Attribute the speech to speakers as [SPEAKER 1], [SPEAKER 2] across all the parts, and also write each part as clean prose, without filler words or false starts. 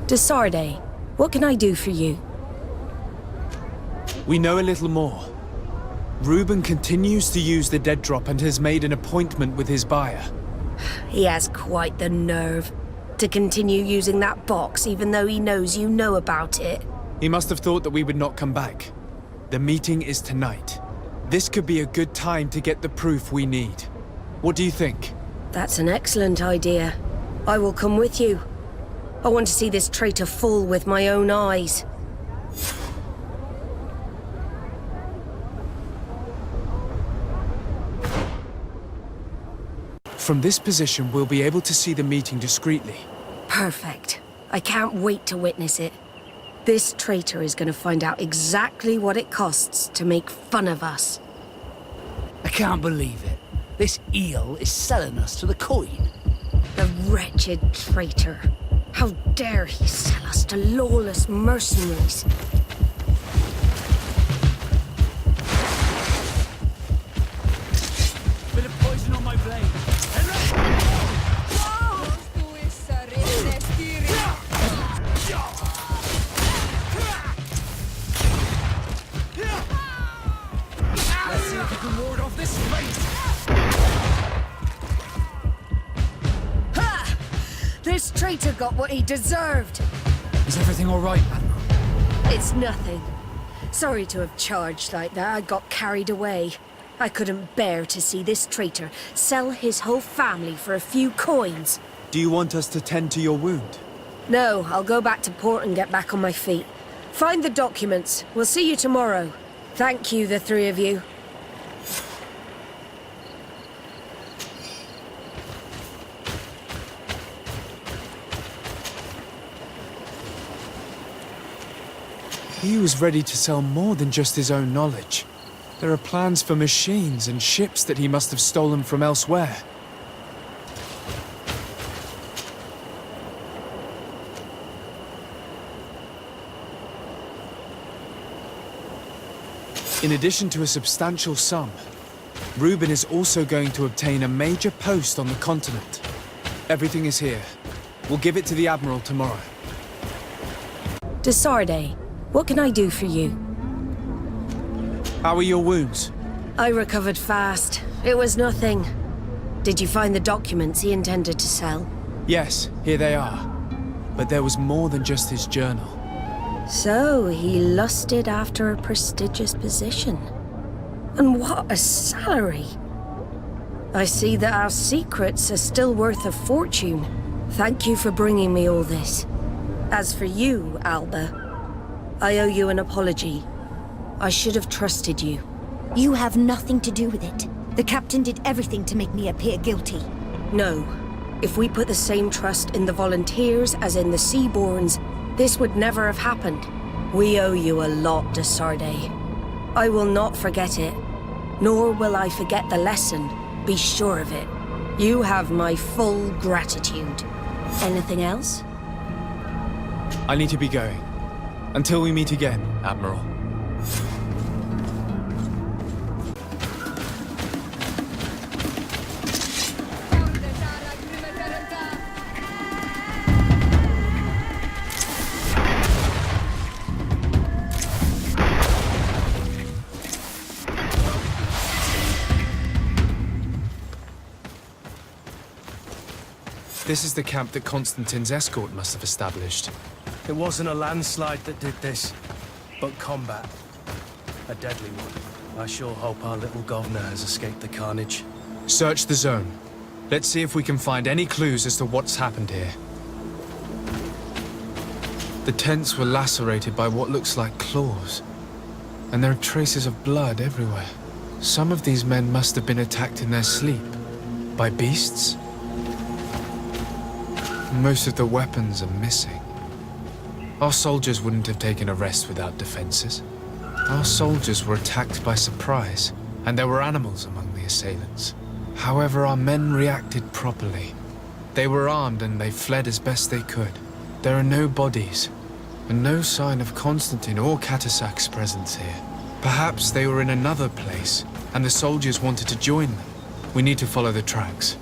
[SPEAKER 1] Desarde, what can I do for you?
[SPEAKER 2] We know a little more. Reuben continues to use the dead drop and has made an appointment with his buyer.
[SPEAKER 1] He has quite the nerve to continue using that box even though he knows you know about it.
[SPEAKER 2] He must have thought that we would not come back. The meeting is tonight. This could be a good time to get the proof we need. What do you think?
[SPEAKER 1] That's an excellent idea. I will come with you. I want to see this traitor fall with my own eyes.
[SPEAKER 2] From this position, we'll be able to see the meeting discreetly.
[SPEAKER 1] Perfect. I can't wait to witness it. This traitor is going to find out exactly what it costs to make fun of us.
[SPEAKER 3] I can't believe it. This eel is selling us to the coin.
[SPEAKER 1] The wretched traitor. How dare he sell us to lawless mercenaries?
[SPEAKER 3] Bit of poison on my blade. Let's see if you can ward off this fate.
[SPEAKER 1] Ha! This traitor got what he deserved.
[SPEAKER 3] Is everything all right, Admiral?
[SPEAKER 1] It's nothing. Sorry to have charged like that. I got carried away. I couldn't bear to see this traitor sell his whole family for a few coins.
[SPEAKER 2] Do you want us to tend to your wound?
[SPEAKER 1] No, I'll go back to port and get back on my feet. Find the documents. We'll see you tomorrow. Thank you, the three of you.
[SPEAKER 2] He was ready to sell more than just his own knowledge. There are plans for machines and ships that he must have stolen from elsewhere. In addition to a substantial sum, Reuben is also going to obtain a major post on the continent. Everything is here. We'll give it to the Admiral tomorrow.
[SPEAKER 1] Desarde, what can I do for you?
[SPEAKER 2] How are your wounds?
[SPEAKER 1] I recovered fast. It was nothing. Did you find the documents he intended to sell?
[SPEAKER 2] Yes, here they are. But there was more than just his journal.
[SPEAKER 1] So, he lusted after a prestigious position. And what a salary! I see that our secrets are still worth a fortune. Thank you for bringing me all this. As for you, Alba, I owe you an apology. I should have trusted you.
[SPEAKER 4] You have nothing to do with it. The captain did everything to make me appear guilty.
[SPEAKER 1] No. If we put the same trust in the volunteers as in the Seaborns, this would never have happened. We owe you a lot, Desarde. I will not forget it. Nor will I forget the lesson. Be sure of it. You have my full gratitude. Anything else?
[SPEAKER 2] I need to be going. Until we meet again, Admiral. This is the camp that Constantine's escort must have established.
[SPEAKER 5] It wasn't a landslide that did this, but combat. A deadly one. I sure hope our little governor has escaped the carnage.
[SPEAKER 2] Search the zone. Let's see if we can find any clues as to what's happened here. The tents were lacerated by what looks like claws, and there are traces of blood everywhere. Some of these men must have been attacked in their sleep. By beasts? Most of the weapons are missing. Our soldiers wouldn't have taken a rest without defenses. Our soldiers were attacked by surprise, and there were animals among the assailants. However, our men reacted properly. They were armed and they fled as best they could. There are no bodies, and no sign of Constantine or Catasac's presence here. Perhaps they were in another place, and the soldiers wanted to join them. We need to follow the tracks.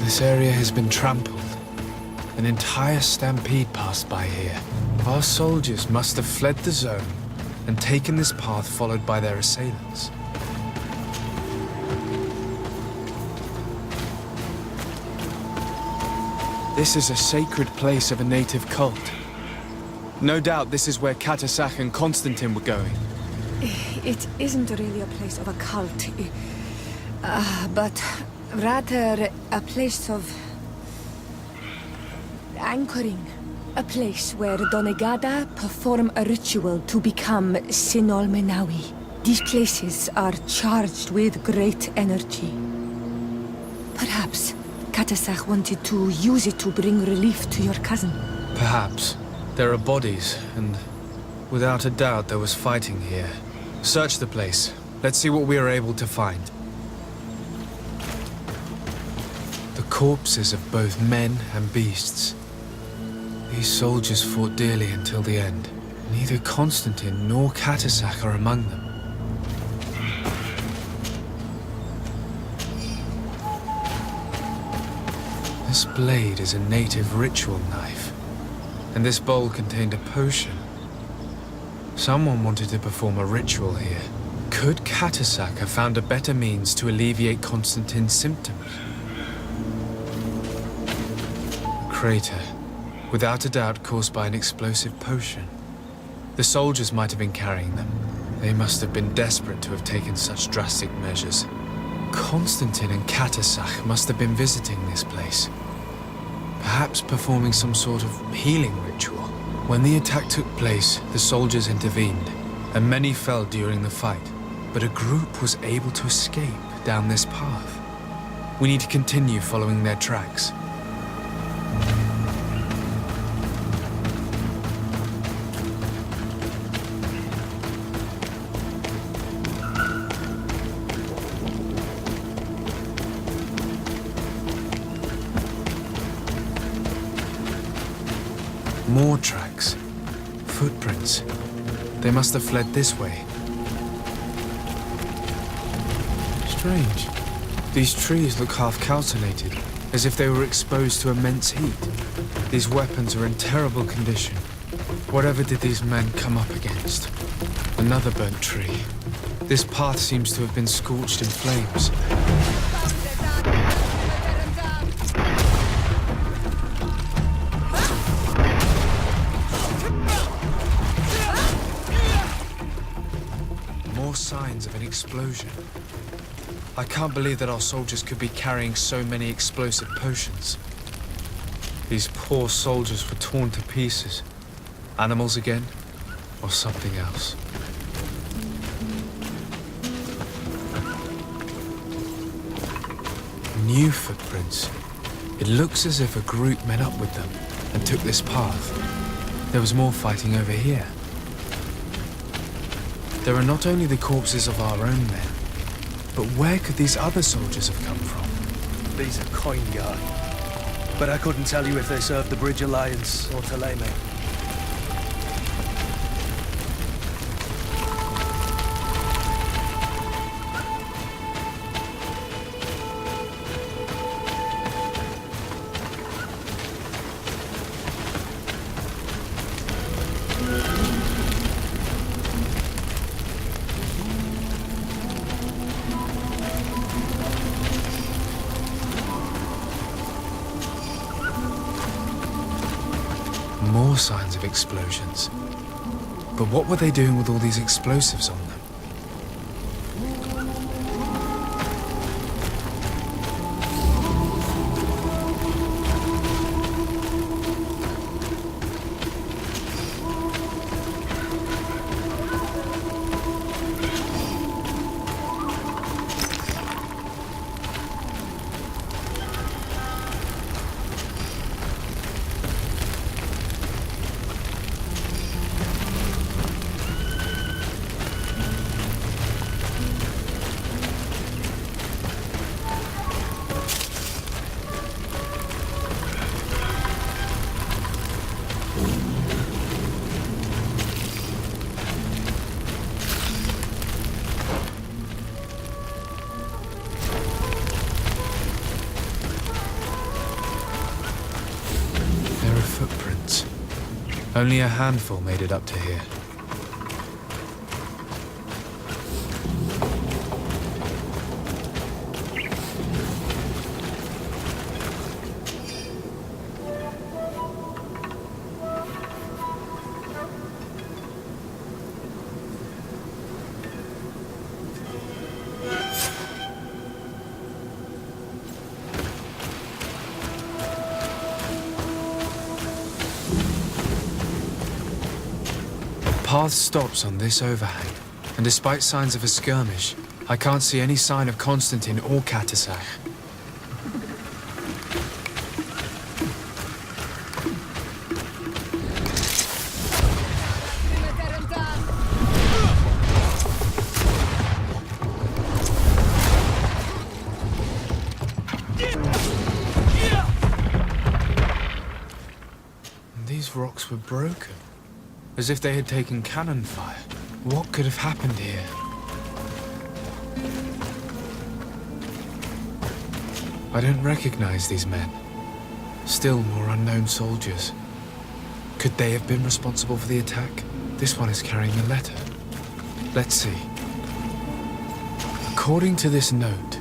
[SPEAKER 2] This area has been trampled. An entire stampede passed by here. Our soldiers must have fled the zone and taken this path followed by their assailants. This is a sacred place of a native cult. No doubt this is where Katasak and Constantine were going.
[SPEAKER 6] It isn't really a place of a cult, but rather a place of anchoring. A place where Donegada perform a ritual to become Sinol Menawi. These places are charged with great energy. Perhaps Katasak wanted to use it to bring relief to your cousin.
[SPEAKER 2] Perhaps. There are bodies, and without a doubt there was fighting here. Search the place. Let's see what we are able to find. The corpses of both men and beasts. These soldiers fought dearly until the end. Neither Constantine nor Katasak are among them. This blade is a native ritual knife, and this bowl contained a potion. Someone wanted to perform a ritual here. Could Katasak have found a better means to alleviate Constantine's symptoms? A crater, without a doubt caused by an explosive potion. The soldiers might have been carrying them. They must have been desperate to have taken such drastic measures. Constantine and Katasak must have been visiting this place. Perhaps performing some sort of healing ritual. When the attack took place, the soldiers intervened, and many fell during the fight. But a group was able to escape down this path. We need to continue following their tracks. More tracks. Footprints. They must have fled this way. Strange. These trees look half calcinated, as if they were exposed to immense heat. These weapons are in terrible condition. Whatever did these men come up against? Another burnt tree. This path seems to have been scorched in flames. Signs of an explosion. I can't believe that our soldiers could be carrying so many explosive potions. These poor soldiers were torn to pieces. Animals again, or something else. New footprints. It looks as if a group met up with them and took this path. There was more fighting over here. There are not only the corpses of our own men, but where could these other soldiers have come from?
[SPEAKER 5] These are coin guard. But I couldn't tell you if they served the Bridge Alliance or Thélème.
[SPEAKER 2] More signs of explosions. But what were they doing with all these explosives on them? Only a handful made it up to here. The path stops on this overhang, and despite signs of a skirmish, I can't see any sign of Constantine or Katasach. These rocks were broken, as if they had taken cannon fire. What could have happened here? I don't recognize these men. Still more unknown soldiers. Could they have been responsible for the attack? This one is carrying a letter. Let's see. According to this note,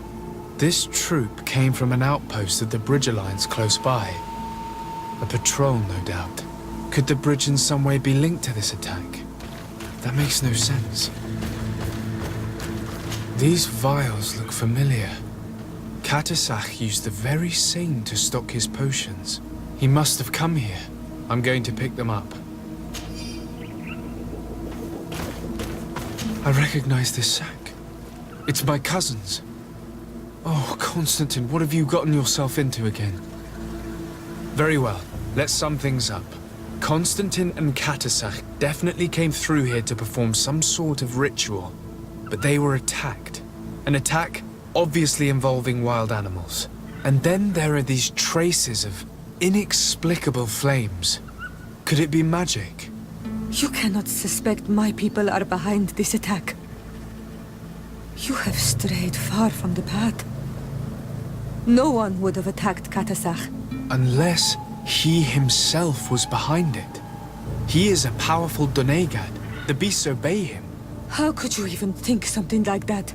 [SPEAKER 2] this troop came from an outpost of the Bridge Alliance close by. A patrol, no doubt. Could the bridge in some way be linked to this attack? That makes no sense. These vials look familiar. Katasach used the very same to stock his potions. He must have come here. I'm going to pick them up. I recognize this sack. It's my cousin's. Oh, Constantine, what have you gotten yourself into again? Very well, let's sum things up. Constantine and Katasach definitely came through here to perform some sort of ritual, but they were attacked. An attack obviously involving wild animals. And then there are these traces of inexplicable flames. Could it be magic?
[SPEAKER 6] You cannot suspect my people are behind this attack. You have strayed far from the path. No one would have attacked Katasach.
[SPEAKER 2] Unless he himself was behind it. He is a powerful Donegad. The beasts obey him.
[SPEAKER 6] How could you even think something like that?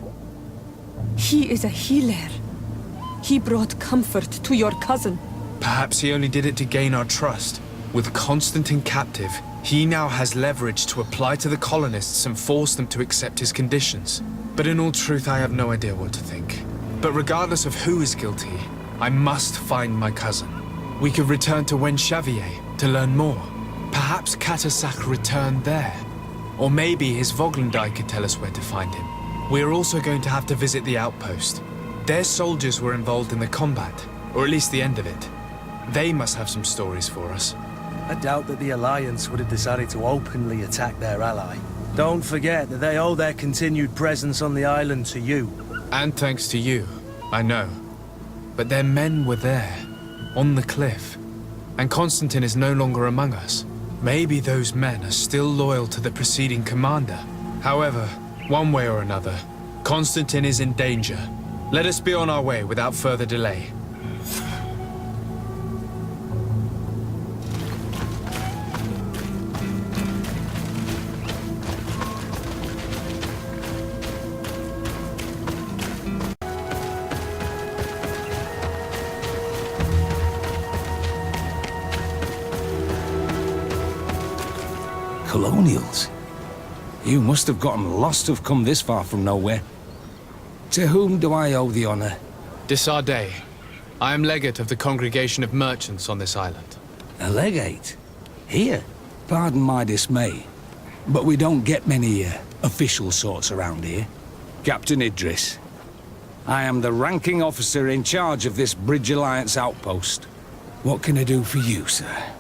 [SPEAKER 6] He is a healer. He brought comfort to your cousin.
[SPEAKER 2] Perhaps he only did it to gain our trust. With Constantine captive, he now has leverage to apply to the colonists and force them to accept his conditions. But in all truth, I have no idea what to think. But regardless of who is guilty, I must find my cousin. We could return to Wen Xavier to learn more. Perhaps Katasach returned there. Or maybe his Voglendai could tell us where to find him. We are also going to have to visit the outpost. Their soldiers were involved in the combat, or at least the end of it. They must have some stories for us.
[SPEAKER 5] I doubt that the Alliance would have decided to openly attack their ally. Don't forget that they owe their continued presence on the island to you.
[SPEAKER 2] And thanks to you, I know. But their men were there, on the cliff. And Constantine is no longer among us. Maybe those men are still loyal to the preceding commander. However, one way or another, Constantine is in danger. Let us be on our way without further delay.
[SPEAKER 3] Colonials? You must have gotten lost to have come this far from nowhere. To whom do I owe the honor?
[SPEAKER 2] Desardet. I am legate of the Congregation of Merchants on this island.
[SPEAKER 3] A legate? Here? Pardon my dismay, but we don't get many official sorts around here. Captain Idris. I am the ranking officer in charge of this Bridge Alliance outpost. What can I do for you, sir?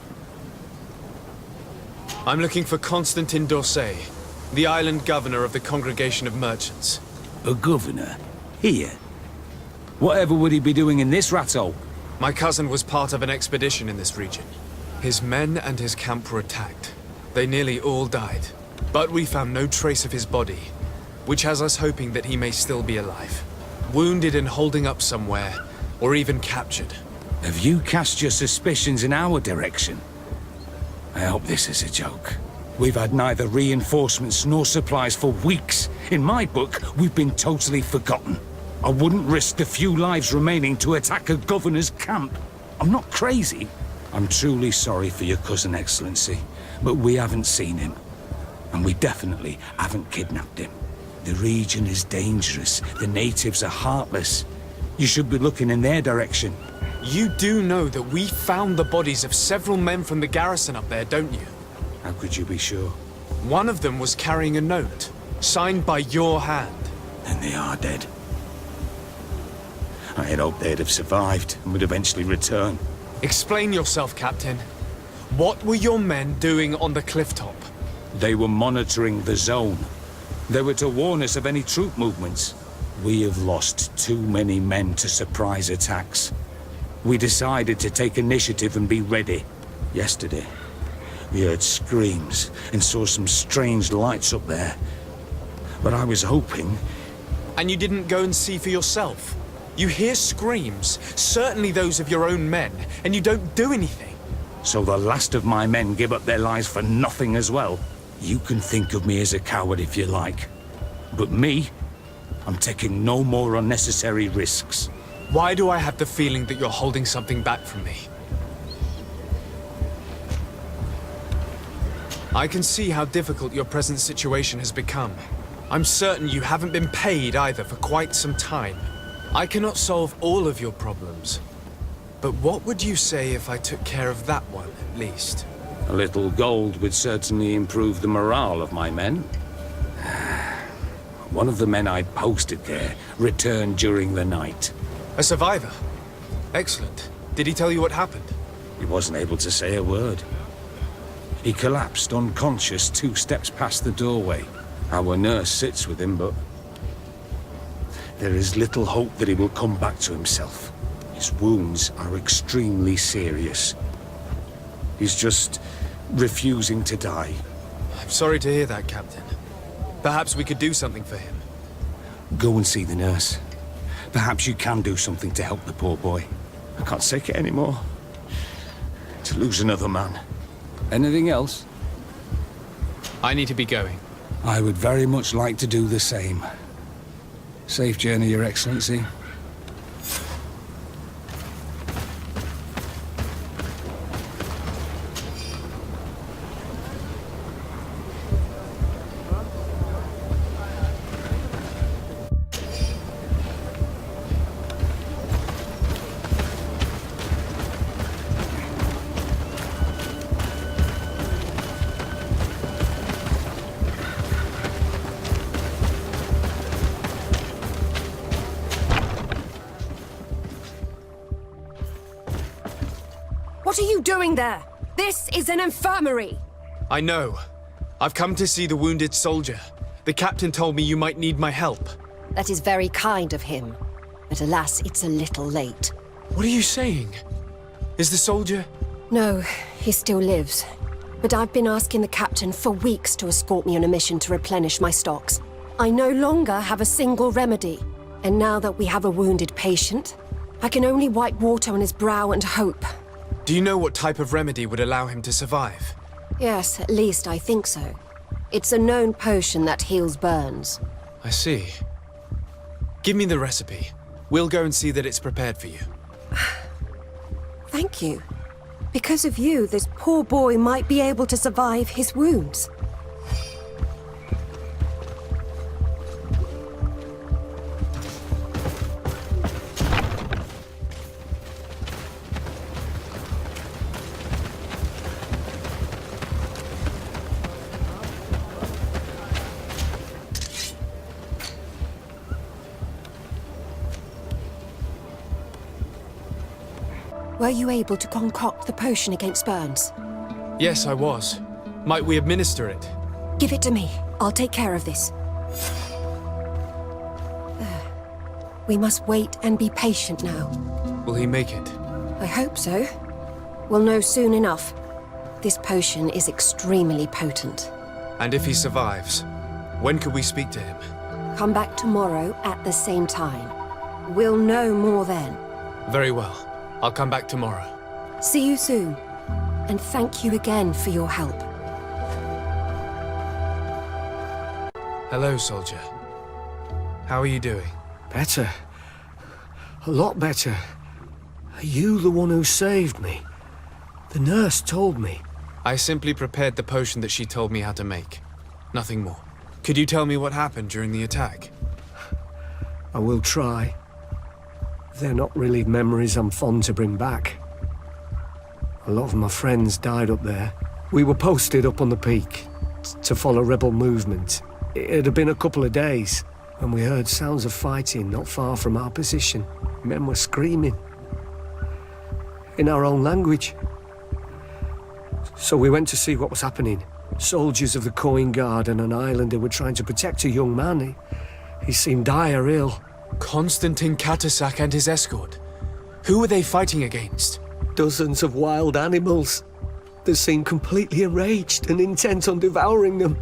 [SPEAKER 2] I'm looking for Constantine d'Orsay, the island governor of the Congregation of Merchants.
[SPEAKER 3] A governor? Here? Whatever would he be doing in this rattle?
[SPEAKER 2] My cousin was part of an expedition in this region. His men and his camp were attacked. They nearly all died. But we found no trace of his body, which has us hoping that he may still be alive. Wounded and holding up somewhere, or even captured.
[SPEAKER 3] Have you cast your suspicions in our direction? I hope this is a joke. We've had neither reinforcements nor supplies for weeks. In my book, we've been totally forgotten. I wouldn't risk the few lives remaining to attack a governor's camp. I'm not crazy. I'm truly sorry for your cousin, Excellency, but we haven't seen him. And we definitely haven't kidnapped him. The region is dangerous. The natives are heartless. You should be looking in their direction.
[SPEAKER 2] You do know that we found the bodies of several men from the garrison up there, don't you?
[SPEAKER 3] How could you be sure?
[SPEAKER 2] One of them was carrying a note, signed by your hand.
[SPEAKER 3] Then they are dead. I had hoped they'd have survived and would eventually return.
[SPEAKER 2] Explain yourself, Captain. What were your men doing on the cliff top?
[SPEAKER 3] They were monitoring the zone. They were to warn us of any troop movements. We have lost too many men to surprise attacks. We decided to take initiative and be ready. Yesterday, we heard screams and saw some strange lights up there. But I was hoping...
[SPEAKER 2] And you didn't go and see for yourself? You hear screams, certainly those of your own men, and you don't do anything.
[SPEAKER 3] So the last of my men give up their lives for nothing as well? You can think of me as a coward if you like. But me, I'm taking no more unnecessary risks.
[SPEAKER 2] Why do I have the feeling that you're holding something back from me? I can see how difficult your present situation has become. I'm certain you haven't been paid either for quite some time. I cannot solve all of your problems. But what would you say if I took care of that one, at least?
[SPEAKER 3] A little gold would certainly improve the morale of my men. One of the men I'd posted there returned during the night.
[SPEAKER 2] A survivor? Excellent. Did he tell you what happened?
[SPEAKER 3] He wasn't able to say a word. He collapsed unconscious 2 steps past the doorway. Our nurse sits with him, but there is little hope that he will come back to himself. His wounds are extremely serious. He's just refusing to die.
[SPEAKER 2] I'm sorry to hear that, Captain. Perhaps we could do something for him.
[SPEAKER 3] Go and see the nurse. Perhaps you can do something to help the poor boy. I can't take it anymore. To lose another man. Anything else?
[SPEAKER 2] I need to be going.
[SPEAKER 3] I would very much like to do the same. Safe journey, Your Excellency.
[SPEAKER 1] What are you doing there? This is an infirmary!
[SPEAKER 2] I know. I've come to see the wounded soldier. The captain told me you might need my help.
[SPEAKER 7] That is very kind of him. But alas, it's a little late.
[SPEAKER 2] What are you saying? Is the soldier...
[SPEAKER 7] No, he still lives. But I've been asking the captain for weeks to escort me on a mission to replenish my stocks. I no longer have a single remedy. And now that we have a wounded patient, I can only wipe water on his brow and hope.
[SPEAKER 2] Do you know what type of remedy would allow him to survive?
[SPEAKER 7] Yes, at least I think so. It's a known potion that heals burns.
[SPEAKER 2] I see. Give me the recipe. We'll go and see that it's prepared for you.
[SPEAKER 7] Thank you. Because of you, this poor boy might be able to survive his wounds. Were you able to concoct the potion against burns?
[SPEAKER 2] Yes, I was. Might we administer it?
[SPEAKER 7] Give it to me. I'll take care of this. We must wait and be patient now.
[SPEAKER 2] Will he make it?
[SPEAKER 7] I hope so. We'll know soon enough. This potion is extremely potent.
[SPEAKER 2] And if he survives, when could we speak to him?
[SPEAKER 7] Come back tomorrow at the same time. We'll know more then.
[SPEAKER 2] Very well. I'll come back tomorrow.
[SPEAKER 7] See you soon. And thank you again for your help.
[SPEAKER 2] Hello, soldier. How are you doing?
[SPEAKER 5] Better. A lot better. Are you the one who saved me? The nurse told me.
[SPEAKER 2] I simply prepared the potion that she told me how to make. Nothing more. Could you tell me what happened during the attack?
[SPEAKER 5] I will try. They're not really memories I'm fond to bring back. A lot of my friends died up there. We were posted up on the peak to follow rebel movement. It had been a couple of days when we heard sounds of fighting not far from our position. Men were screaming in our own language. So we went to see what was happening. Soldiers of the Coin Guard and an islander were trying to protect a young man. He seemed dire ill.
[SPEAKER 2] Constantine Katasak and his escort. Who were they fighting against?
[SPEAKER 5] Dozens of wild animals. They seemed completely enraged and intent on devouring them.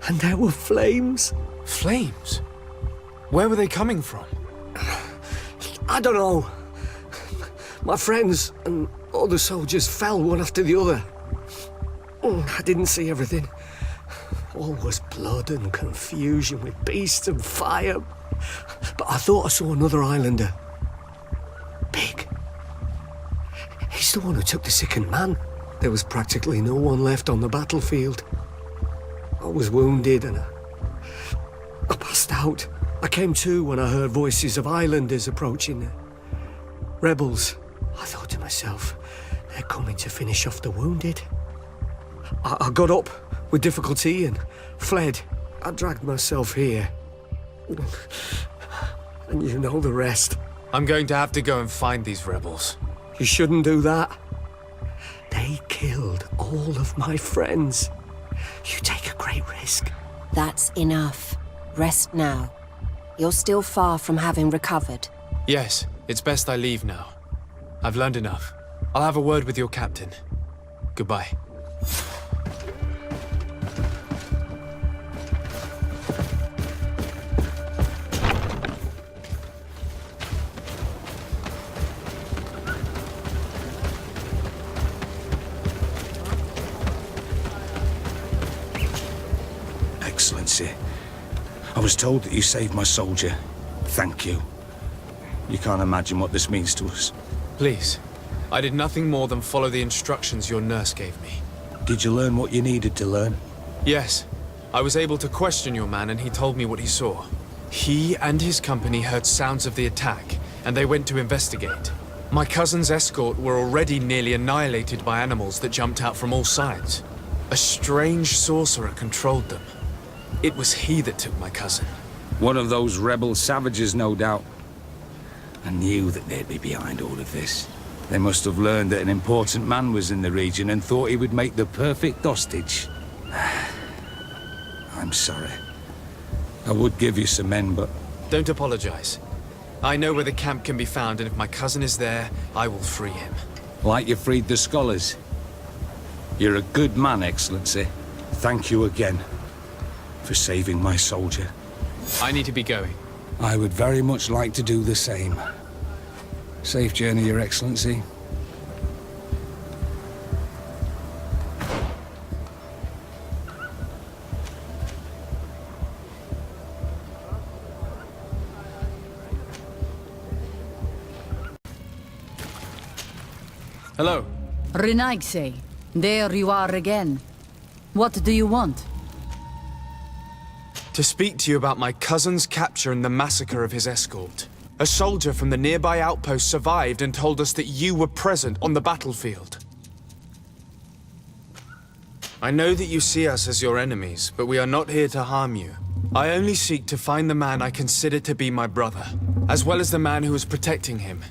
[SPEAKER 5] And there were flames.
[SPEAKER 2] Flames? Where were they coming from?
[SPEAKER 5] I don't know. My friends and other soldiers fell one after the other. I didn't see everything. All was blood and confusion with beasts and fire. But I thought I saw another islander. Big. He's the one who took the sickened man. There was practically no one left on the battlefield. I was wounded and I passed out. I came to when I heard voices of islanders approaching. Rebels. I thought to myself, they're coming to finish off the wounded. I got up with difficulty and fled. I dragged myself here. And you know the rest.
[SPEAKER 2] I'm going to have to go and find these rebels.
[SPEAKER 5] You shouldn't do that. They killed all of my friends. You take a great risk.
[SPEAKER 7] That's enough. Rest now. You're still far from having recovered.
[SPEAKER 2] Yes, it's best I leave now. I've learned enough. I'll have a word with your captain. Goodbye.
[SPEAKER 3] Excellency, I was told that you saved my soldier. Thank you. You can't imagine what this means to us.
[SPEAKER 2] Please. I did nothing more than follow the instructions your nurse gave me.
[SPEAKER 3] Did you learn what you needed to learn?
[SPEAKER 2] Yes. I was able to question your man and he told me what he saw. He and his company heard sounds of the attack, and they went to investigate. My cousin's escort were already nearly annihilated by animals that jumped out from all sides. A strange sorcerer controlled them. It was he that took my cousin.
[SPEAKER 3] One of those rebel savages, no doubt. I knew that they'd be behind all of this. They must have learned that an important man was in the region and thought he would make the perfect hostage. I'm sorry. I would give you some men, but...
[SPEAKER 2] Don't apologize. I know where the camp can be found, and if my cousin is there, I will free him.
[SPEAKER 3] Like you freed the scholars. You're a good man, Excellency. Thank you again for saving my soldier.
[SPEAKER 2] I need to be going.
[SPEAKER 3] I would very much like to do the same. Safe journey, Your Excellency.
[SPEAKER 2] Hello.
[SPEAKER 8] Renaigse, there you are again. What do you want?
[SPEAKER 2] To speak to you about my cousin's capture and the massacre of his escort. A soldier from the nearby outpost survived and told us that you were present on the battlefield. I know that you see us as your enemies, but we are not here to harm you. I only seek to find the man I consider to be my brother, as well as the man who was protecting him.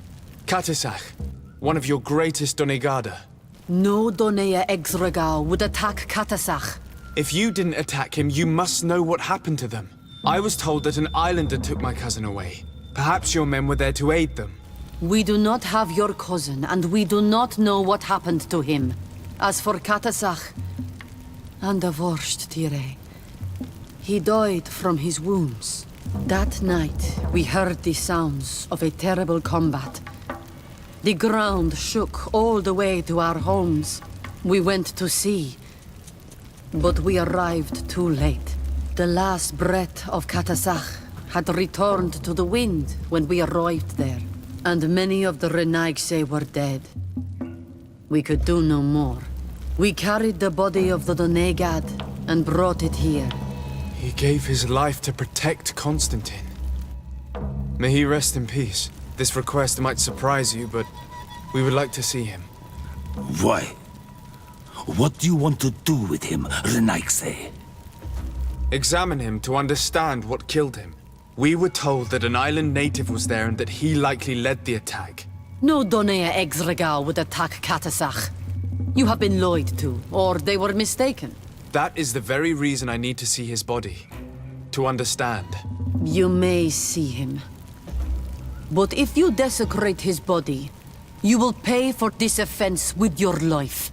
[SPEAKER 2] Katisach, one of your greatest Donegada.
[SPEAKER 8] No Donea Exregao would attack Katasach.
[SPEAKER 2] If you didn't attack him, you must know what happened to them. I was told that an islander took my cousin away. Perhaps your men were there to aid them.
[SPEAKER 8] We do not have your cousin, and we do not know what happened to him. As for Katasach, and the Vorst Tire, he died from his wounds. That night, we heard the sounds of a terrible combat. The ground shook all the way to our homes. We went to sea, but we arrived too late. The last breath of Katasach had returned to the wind when we arrived there, and many of the Renaigse were dead. We could do no more. We carried the body of the Donegad and brought it here.
[SPEAKER 2] He gave his life to protect Constantine. May he rest in peace. This request might surprise you, but we would like to see him.
[SPEAKER 3] Why? What do you want to do with him, Renaigse?
[SPEAKER 2] Examine him to understand what killed him. We were told that an island native was there and that he likely led the attack.
[SPEAKER 8] No Donea Exregal would attack Katasach. You have been lied to, or they were mistaken.
[SPEAKER 2] That is the very reason I need to see his body. To understand.
[SPEAKER 8] You may see him. But if you desecrate his body, you will pay for this offense with your life.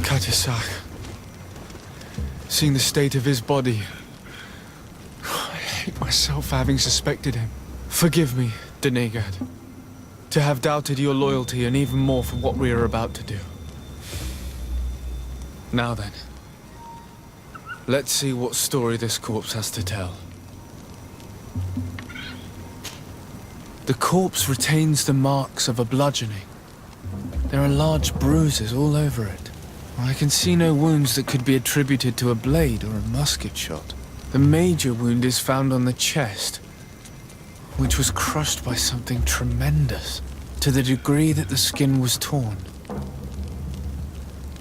[SPEAKER 2] Katasach. Seeing the state of his body, I hate myself for having suspected him. Forgive me, Donegad, to have doubted your loyalty and even more for what we are about to do. Now then, let's see what story this corpse has to tell. The corpse retains the marks of a bludgeoning. There are large bruises all over it. I can see no wounds that could be attributed to a blade or a musket shot. The major wound is found on the chest, which was crushed by something tremendous, to the degree that the skin was torn.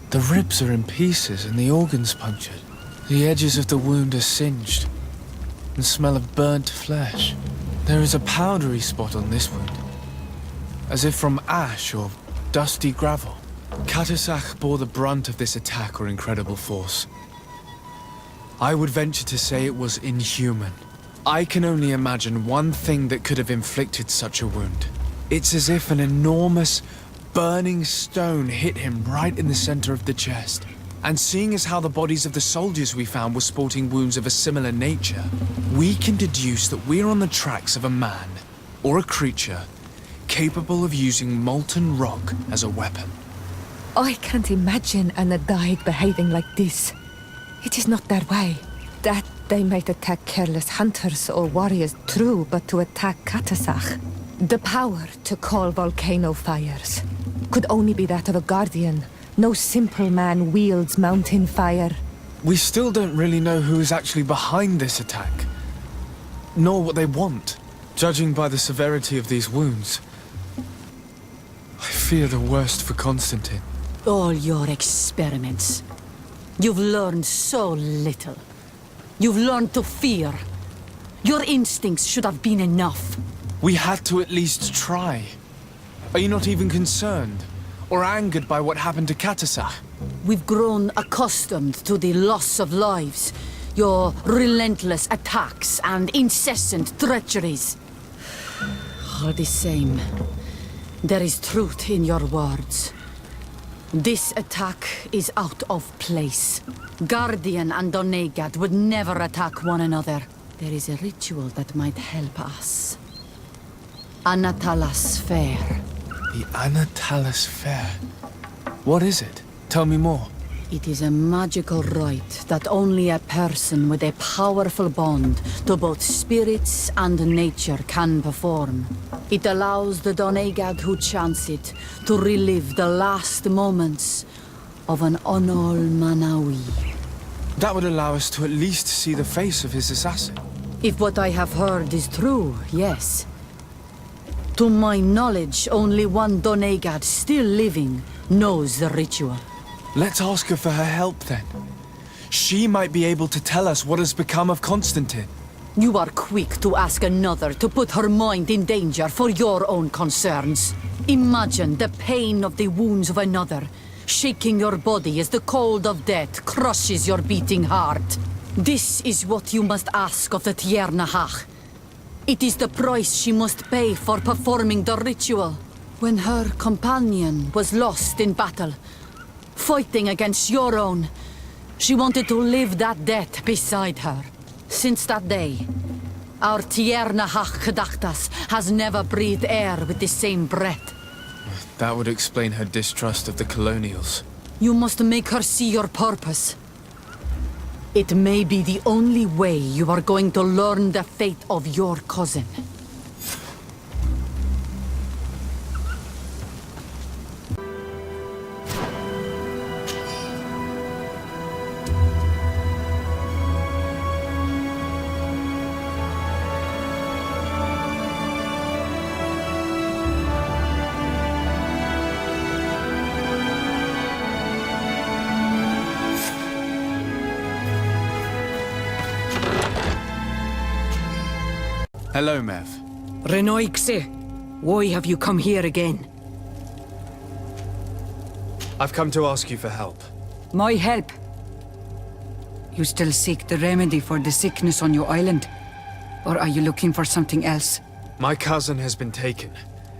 [SPEAKER 2] The ribs are in pieces and the organs punctured. The edges of the wound are singed and smell of burnt flesh. There is a powdery spot on this wound, as if from ash or dusty gravel. Katasach bore the brunt of this attack or incredible force. I would venture to say it was inhuman. I can only imagine one thing that could have inflicted such a wound. It's as if an enormous, burning stone hit him right in the center of the chest. And seeing as how the bodies of the soldiers we found were sporting wounds of a similar nature, we can deduce that we're on the tracks of a man, or a creature, capable of using molten rock as a weapon.
[SPEAKER 6] I can't imagine an Adaig behaving like this. It is not their way. That they might attack careless hunters or warriors, true, but to attack Katasach, the power to call volcano fires, could only be that of a guardian. No simple man wields mountain fire.
[SPEAKER 2] We still don't really know who is actually behind this attack, nor what they want. Judging by the severity of these wounds, I fear the worst for Constantine.
[SPEAKER 8] All your experiments. You've learned so little. You've learned to fear. Your instincts should have been enough.
[SPEAKER 2] We had to at least try. Are you not even concerned or angered by what happened to Katasach?
[SPEAKER 8] We've grown accustomed to the loss of lives, your relentless attacks and incessant treacheries. All the same, there is truth in your words. This attack is out of place. Guardian and Donegad would never attack one another. There is a ritual that might help us. Anatalas Fair.
[SPEAKER 2] The Anatalas Fair. What is it? Tell me more.
[SPEAKER 8] It is a magical rite that only a person with a powerful bond to both spirits and nature can perform. It allows the Donegad who chants it to relive the last moments of an Onol Manawi.
[SPEAKER 2] That would allow us to at least see the face of his assassin.
[SPEAKER 8] If what I have heard is true, yes. To my knowledge, only one Donegad still living knows the ritual.
[SPEAKER 2] Let's ask her for her help then. She might be able to tell us what has become of Constantine.
[SPEAKER 8] You are quick to ask another to put her mind in danger for your own concerns. Imagine the pain of the wounds of another, shaking your body as the cold of death crushes your beating heart. This is what you must ask of the Tiernahach. It is the price she must pay for performing the ritual. When her companion was lost in battle, fighting against your own, she wanted to live that death beside her. Since that day, our Tiernahach Kadachtas has never breathed air with the same breath.
[SPEAKER 2] That would explain her distrust of the colonials.
[SPEAKER 8] You must make her see your purpose. It may be the only way you are going to learn the fate of your cousin.
[SPEAKER 2] Hello, Mev.
[SPEAKER 9] Renoixe, why have you come here again?
[SPEAKER 2] I've come to ask you for help.
[SPEAKER 9] My help? You still seek the remedy for the sickness on your island? Or are you looking for something else?
[SPEAKER 2] My cousin has been taken,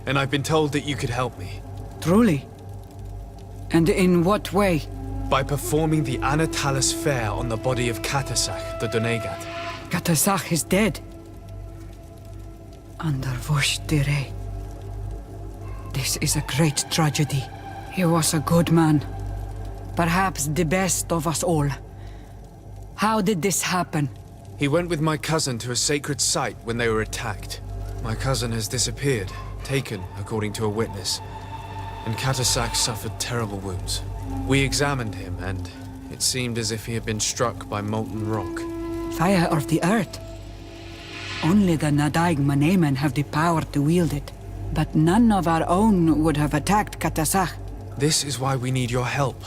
[SPEAKER 2] and I've been told that you could help me.
[SPEAKER 9] Truly? And in what way?
[SPEAKER 2] By performing the Anatalis fair on the body of Katasach, the Donegat.
[SPEAKER 9] Katasach is dead. Under Voshtire. This is a great tragedy. He was a good man. Perhaps the best of us all. How did this happen?
[SPEAKER 2] He went with my cousin to a sacred site when they were attacked. My cousin has disappeared, taken according to a witness. And Katasach suffered terrible wounds. We examined him, and it seemed as if he had been struck by molten rock.
[SPEAKER 9] Fire of the earth. Only the Nadaig Manemen have the power to wield it. But none of our own would have attacked Katasach.
[SPEAKER 2] This is why we need your help.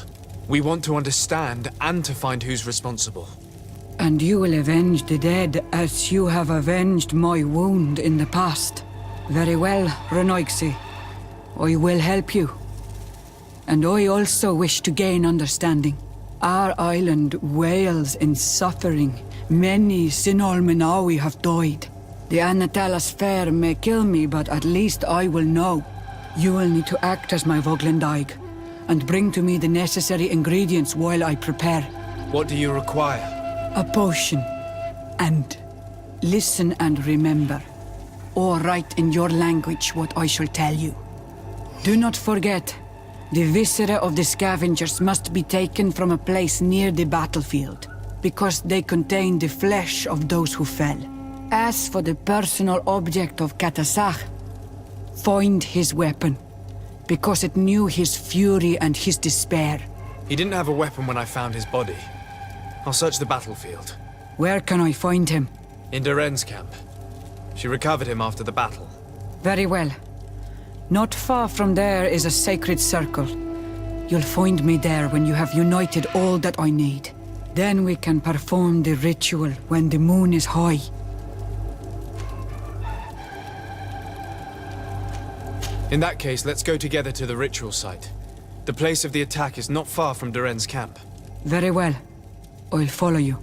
[SPEAKER 2] We want to understand and to find who's responsible.
[SPEAKER 9] And you will avenge the dead as you have avenged my wound in the past. Very well, Renoixe. I will help you. And I also wish to gain understanding. Our island wails in suffering. Many Sinol Menawi have died. The Anatalas fair may kill me, but at least I will know. You will need to act as my Voglendaig, and bring to me the necessary ingredients while I prepare.
[SPEAKER 2] What do you require?
[SPEAKER 9] A potion. And listen and remember, or write in your language what I shall tell you. Do not forget, the viscera of the scavengers must be taken from a place near the battlefield, because they contain the flesh of those who fell. As for the personal object of Katasach, find his weapon, because it knew his fury and his despair.
[SPEAKER 2] He didn't have a weapon when I found his body. I'll search the battlefield.
[SPEAKER 9] Where can I find him?
[SPEAKER 2] In Doren's camp. She recovered him after the battle.
[SPEAKER 9] Very well. Not far from there is a sacred circle. You'll find me there when you have united all that I need. Then we can perform the ritual when the moon is high.
[SPEAKER 2] In that case, let's go together to the ritual site. The place of the attack is not far from Doren's camp.
[SPEAKER 9] Very well. I'll follow you.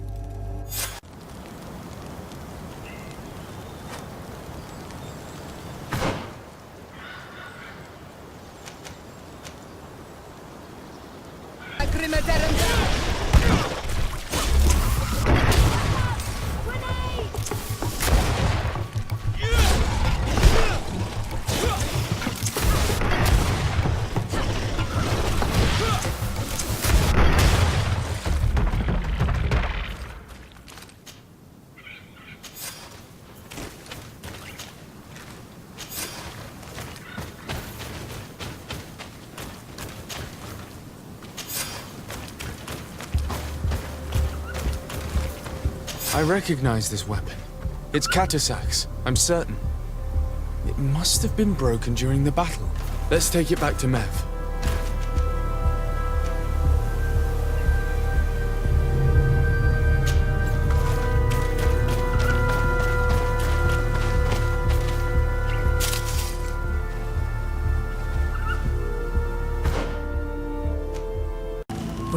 [SPEAKER 2] I recognize this weapon. It's Katasach's, I'm certain. It must have been broken during the battle. Let's take it back to Mev.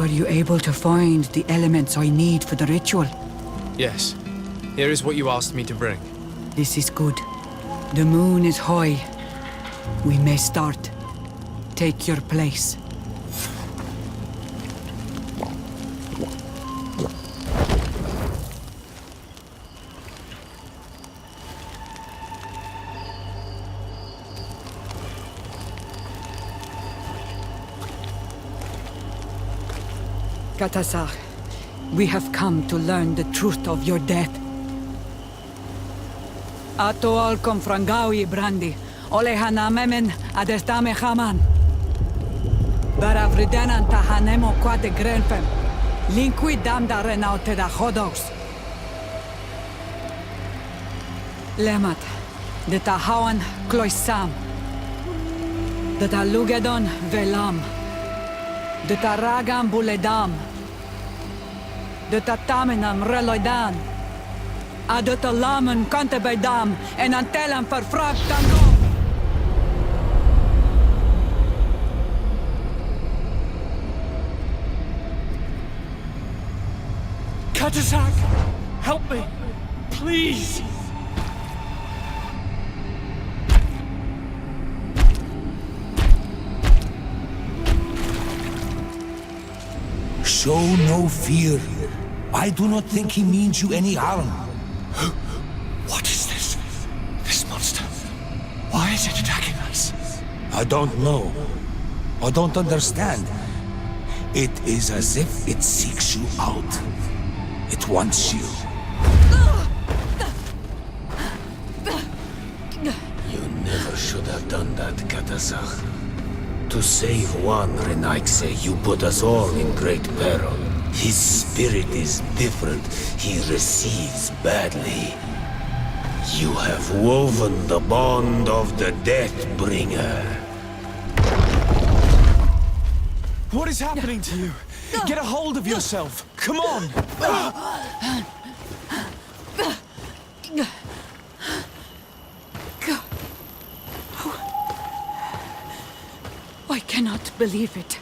[SPEAKER 9] Were you able to find the elements I need for the ritual?
[SPEAKER 2] Yes. Here is what you asked me to bring.
[SPEAKER 9] This is good. The moon is high. We may start. Take your place. Katasar, we have come to learn the truth of your death. Ato al confrangawi brandi, ole hanamemen adestame haman. Baravridenan tahanemo quade grenfem, linqui damda renaute da hodos. Lemat, de tahawan kloisam, de talugedon velam, de taragam buledam, de tatamenam reloidan, de talamen kantebeidam, en antelam verfragtandom.
[SPEAKER 5] Katasar, help me, please.
[SPEAKER 3] Show no fear. I do not think he means you any harm.
[SPEAKER 5] What is this? This monster? Why is it attacking us?
[SPEAKER 3] I don't know. I don't understand. It is as if it seeks you out. It wants you.
[SPEAKER 5] You never should have done that, Katasar. To save one Renaikse, you put us all in great peril. His spirit is different. He receives badly. You have woven the bond of the Deathbringer.
[SPEAKER 10] What is happening to you? Get a hold of yourself. Come on!
[SPEAKER 9] I cannot believe it.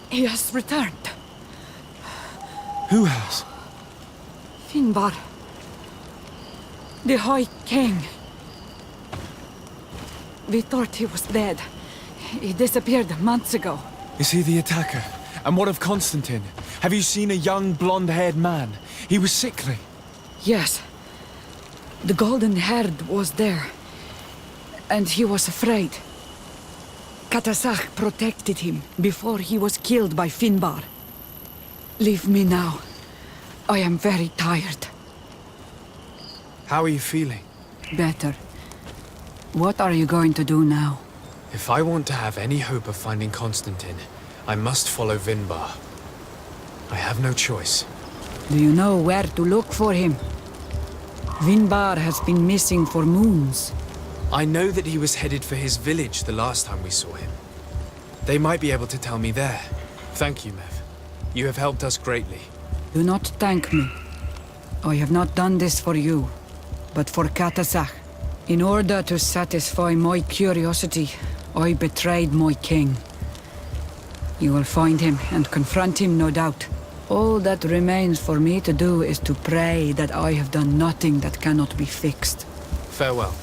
[SPEAKER 9] He has returned.
[SPEAKER 10] Who has?
[SPEAKER 9] Finbar. The High King. We thought he was dead. He disappeared months ago.
[SPEAKER 10] Is he the attacker? And what of Constantine? Have you seen a young, blonde-haired man? He was sickly.
[SPEAKER 9] Yes. The golden-haired was there. And he was afraid. Katasar protected him before he was killed by Finbar. Leave me now. I am very tired.
[SPEAKER 2] How are you feeling?
[SPEAKER 9] Better. What are you going to do now?
[SPEAKER 2] If I want to have any hope of finding Constantine, I must follow Vinbar. I have no choice.
[SPEAKER 9] Do you know where to look for him? Vinbar has been missing for moons.
[SPEAKER 2] I know that he was headed for his village the last time we saw him. They might be able to tell me there. Thank you, Mev. You have helped us greatly.
[SPEAKER 9] Do not thank me. I have not done this for you, but for Katasar. In order to satisfy my curiosity, I betrayed my king. You will find him and confront him, no doubt. All that remains for me to do is to pray that I have done nothing that cannot be fixed.
[SPEAKER 2] Farewell.